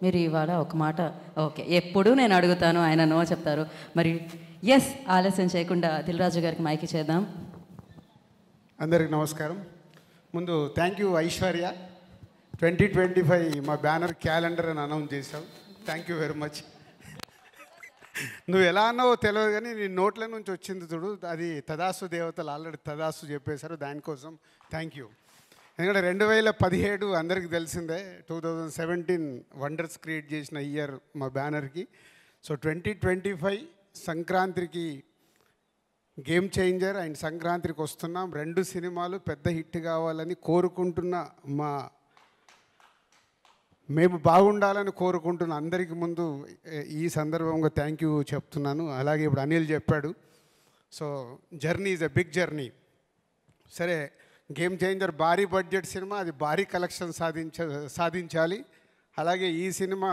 మీరు ఇవాళ ఒక మాట ఓకే ఎప్పుడు నేను అడుగుతాను, ఆయన నో చెప్తారు. మరి ఎస్, ఆలస్యం చేయకుండా దిల్ రాజు గారికి మైక్ చేద్దాం. అందరికి నమస్కారం. ముందు థ్యాంక్ యూ ఐశ్వర్య, 2025 మా బ్యానర్ క్యాలెండర్ అని అనౌన్స్ చేశావు. Thank you very much. నువ్వు ఎలా అన్నావో తెలియదు కానీ నీ నోట్ల నుంచి వచ్చింది చూడు, అది తదాసు దేవతలు ఆల్రెడీ తదాసు చెప్పేశారు. దానికోసం థ్యాంక్ యూ. ఎందుకంటే 2017 అందరికీ తెలిసిందే, 2017 వండర్స్ క్రియేట్ చేసిన ఇయర్ మా బ్యానర్కి. సో 2025 సంక్రాంతికి గేమ్ చేంజర్ అండ్ సంక్రాంతికి వస్తున్నాం. 2 సినిమాలు పెద్ద హిట్ కావాలని కోరుకుంటున్న మేము బాగుండాలని కోరుకుంటున్న అందరికీ ముందు ఈ సందర్భంగా థ్యాంక్ యూ చెప్తున్నాను. అలాగే ఇప్పుడు అనిల్ చెప్పాడు, so journey is a big journey. సరే, గేమ్ చేంజర్ భారీ బడ్జెట్ సినిమా, అది భారీ కలెక్షన్ సాధించాలి. అలాగే ఈ సినిమా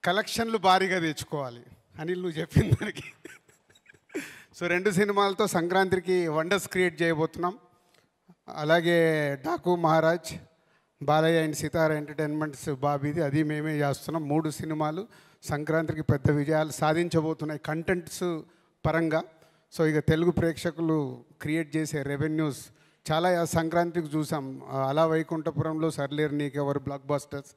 కలెక్షన్లు భారీగా తెచ్చుకోవాలి. అనిల్ నువ్వు చెప్పిన దానికి. సో 2 సినిమాలతో సంక్రాంతికి వండర్స్ క్రియేట్ చేయబోతున్నాం. అలాగే డాకు మహారాజ్, బాలయ్య అండ్ సితార ఎంటర్టైన్మెంట్స్ బాబీది, అది మేమే చేస్తున్నాం. 3 సినిమాలు సంక్రాంతికి పెద్ద విజయాలు సాధించబోతున్నాయి కంటెంట్స్ పరంగా. సో ఇక తెలుగు ప్రేక్షకులు క్రియేట్ చేసే రెవెన్యూస్ చాలా సంక్రాంతికి చూసాం. అలా వైకుంఠపురంలో సర్లేరు నీకెవరు బ్లాక్ బస్టర్స్,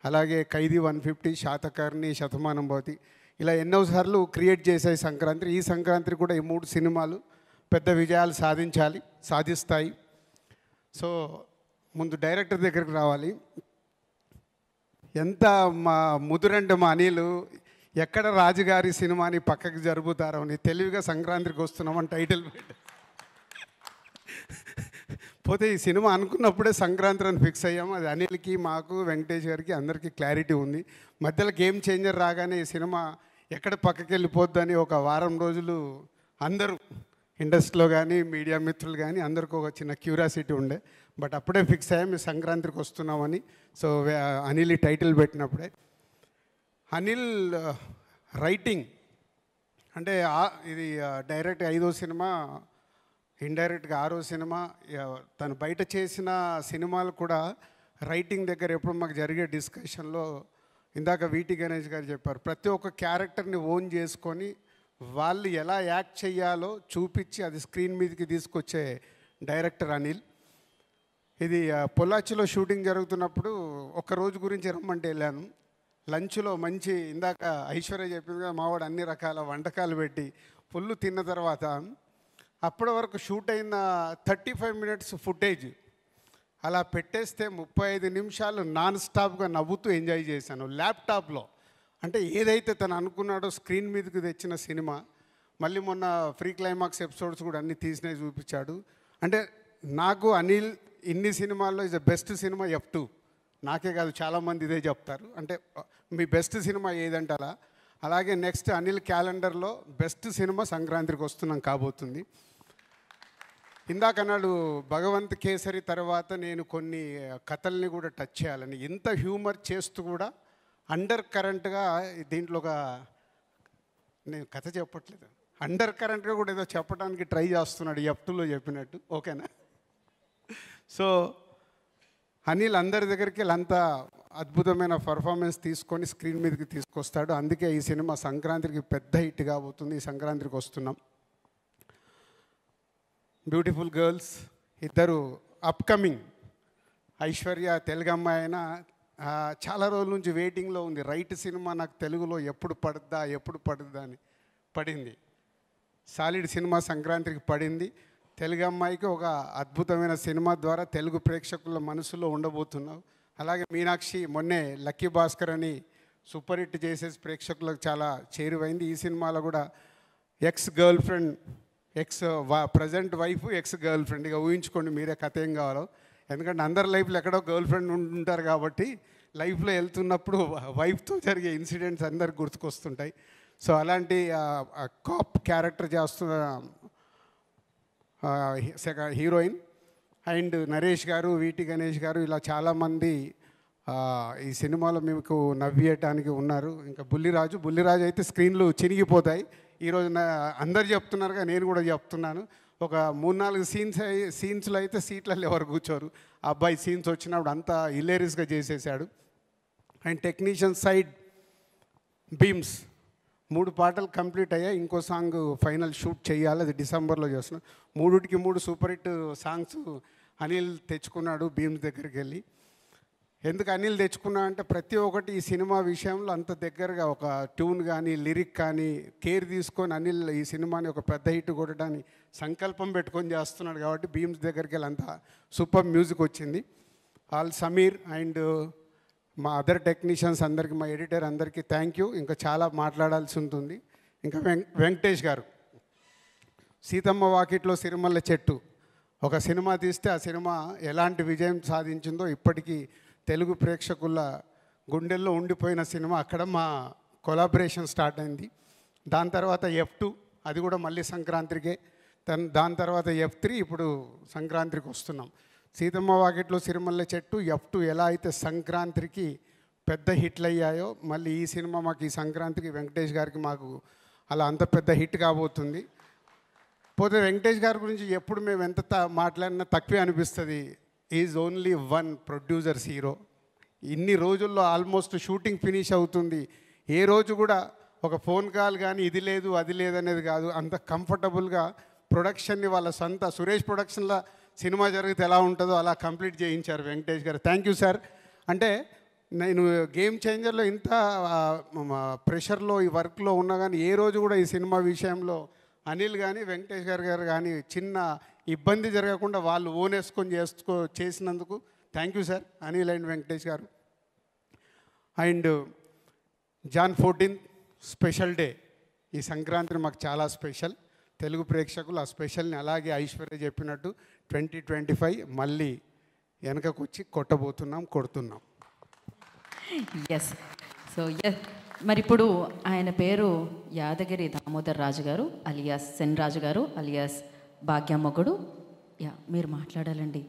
అలాగే ఖైదీ 150, శాతకర్ణి, శతమానం భవతి, ఇలా ఎన్నోసార్లు క్రియేట్ చేసాయి సంక్రాంతి. ఈ సంక్రాంతి కూడా ఈ 3 సినిమాలు పెద్ద విజయాలు సాధిస్తాయి. సో ముందు డైరెక్టర్ దగ్గరికి రావాలి. ఎంత మా ముదురంటే మా అనిలు, ఎక్కడ రాజుగారి సినిమాని పక్కకి జరుపుతారో అని తెలివిగా సంక్రాంతికి వస్తున్నామని టైటిల్ పెట్టి పోతే ఈ సినిమా అనుకున్నప్పుడే సంక్రాంతి అని ఫిక్స్ అయ్యాము. అది అనిల్కి, మాకు, వెంకటేష్ గారికి అందరికీ క్లారిటీ ఉంది. మధ్యలో గేమ్ చేంజర్ రాగానే ఈ సినిమా ఎక్కడ పక్కకి వెళ్ళిపోద్దని ఒక వారం రోజులు అందరూ ఇండస్ట్రీలో కానీ మీడియా మిత్రులు కానీ అందరికీ ఒక చిన్న క్యూరియాసిటీ ఉండే. బట్ అప్పుడే ఫిక్స్ అయ్యాము ఈ సంక్రాంతికి వస్తున్నామని. సో అనిల్ ఈ టైటిల్ పెట్టినప్పుడే అనిల్ రైటింగ్ అంటే ఇది డైరెక్ట్ 5వ సినిమా, ఇండైరెక్ట్గా 6వ సినిమా. తను బయట చేసిన సినిమాలు కూడా రైటింగ్ దగ్గర ఎప్పుడు మాకు జరిగే డిస్కషన్లో ఇందాక వీటి గణేష్ గారు చెప్పారు, ప్రతి ఒక్క క్యారెక్టర్ని ఓన్ చేసుకొని వాళ్ళు ఎలా యాక్ట్ చేయాలో చూపించి అది స్క్రీన్ మీదకి తీసుకొచ్చే డైరెక్టర్ అనిల్. ఇది పొల్లాచిలో షూటింగ్ జరుగుతున్నప్పుడు ఒక రోజు గురించి రమ్మంటే వెళ్ళాను. లంచ్లో మంచి, ఇందాక ఐశ్వర్య చెప్పిందిగా మావాడు అన్ని రకాల వంటకాలు పెట్టి ఫుల్ తిన్న తర్వాత అప్పటి వరకు షూట్ అయిన 35 మినిట్స్ ఫుటేజ్ అలా పెట్టేస్తే 35 నిమిషాలు నాన్ స్టాప్గా నవ్వుతూ ఎంజాయ్ చేశాను ల్యాప్టాప్లో. అంటే ఏదైతే తను అనుకున్నాడో స్క్రీన్ మీదకి తెచ్చిన సినిమా. మళ్ళీ మొన్న ఫ్రీ క్లైమాక్స్ ఎపిసోడ్స్ కూడా అన్నీ తీసినవి చూపించాడు. అంటే నాకు అనిల్ ఇన్ని సినిమాల్లో is the best cinema F2. నాకే కాదు చాలామంది ఇదే చెప్తారు. అంటే మీ బెస్ట్ సినిమా ఏదంటే అలా. అలాగే నెక్స్ట్ అనిల్ క్యాలెండర్లో బెస్ట్ సినిమా సంక్రాంతికి వస్తున్నాం కాబోతుంది. ఇందాక అన్నాడు భగవంత్ కేసరి తర్వాత నేను కొన్ని కథల్ని కూడా టచ్ చేయాలని. ఇంత హ్యూమర్ చేస్తూ కూడా అండర్ కరెంట్గా దీంట్లో ఒక, నేను కథ చెప్పట్లేదు, అండర్ కరెంట్గా కూడా ఏదో చెప్పడానికి ట్రై చేస్తున్నాడు F2లో చెప్పినట్టు. ఓకేనా? సో అనిల్ అందరి దగ్గరికి అంతా అద్భుతమైన పర్ఫార్మెన్స్ తీసుకొని స్క్రీన్ మీదకి తీసుకొస్తాడు. అందుకే ఈ సినిమా సంక్రాంతికి పెద్ద హిట్ కాబోతుంది. ఈ సంక్రాంతికి వస్తున్నాం. బ్యూటిఫుల్ గర్ల్స్ ఇద్దరు అప్కమింగ్. ఐశ్వర్య తెలుగు అమ్మాయి అయినా చాలా రోజుల నుంచి వెయిటింగ్లో ఉంది. రైట్ సినిమా నాకు తెలుగులో ఎప్పుడు పడుద్దా అని పడింది. సాలిడ్ సినిమా సంక్రాంతికి పడింది. తెలుగు అమ్మాయికి ఒక అద్భుతమైన సినిమా ద్వారా తెలుగు ప్రేక్షకుల మనసులో ఉండబోతున్నావు. అలాగే మీనాక్షి మొన్నే లక్కీ భాస్కర్ అని సూపర్ హిట్ చేసేసి ప్రేక్షకులకు చాలా చేరువైంది. ఈ సినిమాలో కూడా ex girl friend, present wife, ex girl friend, ఇక ఊహించుకోండి మీరే కథ ఏం కావాలో. ఎందుకంటే అందరి లైఫ్లో ఎక్కడో గర్ల్ ఫ్రెండ్ ఉంటారు కాబట్టి లైఫ్లో వెళ్తున్నప్పుడు వైఫ్తో జరిగే ఇన్సిడెంట్స్ అందరికి గుర్తుకొస్తుంటాయి. సో అలాంటి కాప్ క్యారెక్టర్ చేస్తున్న హీరోయిన్. అండ్ నరేష్ గారు, వీటి గణేష్ గారు, ఇలా చాలామంది ఈ సినిమాలో మీకు నవ్వేయటానికి ఉన్నారు. ఇంకా బుల్లిరాజు అయితే స్క్రీన్లు చినిగిపోతాయి. ఈరోజు అందరు చెప్తున్నారుగా, నేను కూడా చెప్తున్నాను. ఒక 3-4 సీన్స్లో అయితే సీట్లలో ఎవరు కూర్చోరు. ఆ అబ్బాయి సీన్స్ వచ్చినప్పుడు అంతా హిలేరియస్గా చేసేసాడు. అండ్ టెక్నీషియన్ సైడ్ బీమ్స్ 3 పాటలు కంప్లీట్ అయ్యాయి. ఇంకో సాంగ్ ఫైనల్ షూట్ చేయాలి, అది డిసెంబర్లో చేస్తున్నాం. 3కి 3 సూపర్ హిట్ సాంగ్స్ అనిల్ తెచ్చుకున్నాడు బీమ్స్ దగ్గరికి వెళ్ళి. ఎందుకు అనిల్ తెచ్చుకున్నా అంటే ప్రతి ఒక్కటి ఈ సినిమా విషయంలో అంత దగ్గరగా ఒక ట్యూన్ కానీ లిరిక్ కానీ కేర్ తీసుకొని అనిల్ ఈ సినిమాని ఒక పెద్ద హిట్ కొట్టడానికి సంకల్పం పెట్టుకొని చేస్తున్నాడు కాబట్టి బీమ్స్ దగ్గరికి వెళ్ళి అంత సూపర్ మ్యూజిక్ వచ్చింది. ఆల్ సమీర్ అండ్ మా అదర్ టెక్నీషియన్స్ అందరికీ, మా ఎడిటర్ అందరికీ థ్యాంక్ యూ. ఇంకా చాలా మాట్లాడాల్సి ఉంటుంది. ఇంకా వెంకటేష్ గారు, సీతమ్మ వాకిట్లో సిరిమల్ల చెట్టు ఒక సినిమా తీస్తే ఆ సినిమా ఎలాంటి విజయం సాధించిందో ఇప్పటికీ తెలుగు ప్రేక్షకుల గుండెల్లో ఉండిపోయిన సినిమా. అక్కడ మా కొలాబరేషన్ స్టార్ట్ అయింది. దాని తర్వాత F2, అది కూడా మళ్ళీ సంక్రాంతికే. దాని తర్వాత F3, ఇప్పుడు సంక్రాంతికి వస్తున్నాం. సీతమ్మ వాకిట్లో సిరిమల్ల చెట్టు, F2 ఎలా అయితే సంక్రాంతికి పెద్ద హిట్లు అయ్యాయో మళ్ళీ ఈ సినిమా మాకు ఈ సంక్రాంతికి వెంకటేష్ గారికి మాకు అలా అంత పెద్ద హిట్ కాబోతుంది. పోతే వెంకటేష్ గారి గురించి ఎప్పుడు మేము ఎంత మాట్లాడినా తక్కువే అనిపిస్తుంది. Is only one producers hero. ఇన్ని రోజుల్లో ఆల్మోస్ట్ షూటింగ్ ఫినిష్ అవుతుంది. ఏ రోజు కూడా ఒక ఫోన్ కాల్ కానీ ఇది లేదు అది లేదు అనేది కాదు. అంత కంఫర్టబుల్గా ప్రొడక్షన్ని వాళ్ళ సొంత సురేష్ ప్రొడక్షన్లో సినిమా జరిగితే ఎలా ఉంటుందో అలా కంప్లీట్ చేయించారు వెంకటేష్ గారు. Thank you sir. అంటే నేను గేమ్ చేంజర్లో ఇంత ప్రెషర్లో ఈ వర్క్లో ఉన్నా కానీ ఏ రోజు కూడా ఈ సినిమా విషయంలో అనిల్ కానీ వెంకటేష్ గారు కానీ చిన్న ఇబ్బంది జరగకుండా వాళ్ళు ఓన్ వేసుకొని చేసినందుకు thank you sir Anil and Venkatesh garu. And Jan 14th special day. ఈ సంక్రాంతి మాకు చాలా స్పెషల్. తెలుగు ప్రేక్షకులు ఆ స్పెషల్ని అలాగే ఐశ్వర్య చెప్పినట్టు 2025 మళ్ళీ వెనకకు వచ్చి కొడుతున్నాం. ఎస్. సో ఎస్, మరి ఇప్పుడు ఆయన పేరు యాదగిరి దామోదర్ రాజు గారు అలియాస్ సెన్ రాజు గారు అలియాస్ భాగ్యమ్మగుడు. యా, మీరు మాట్లాడాలండి.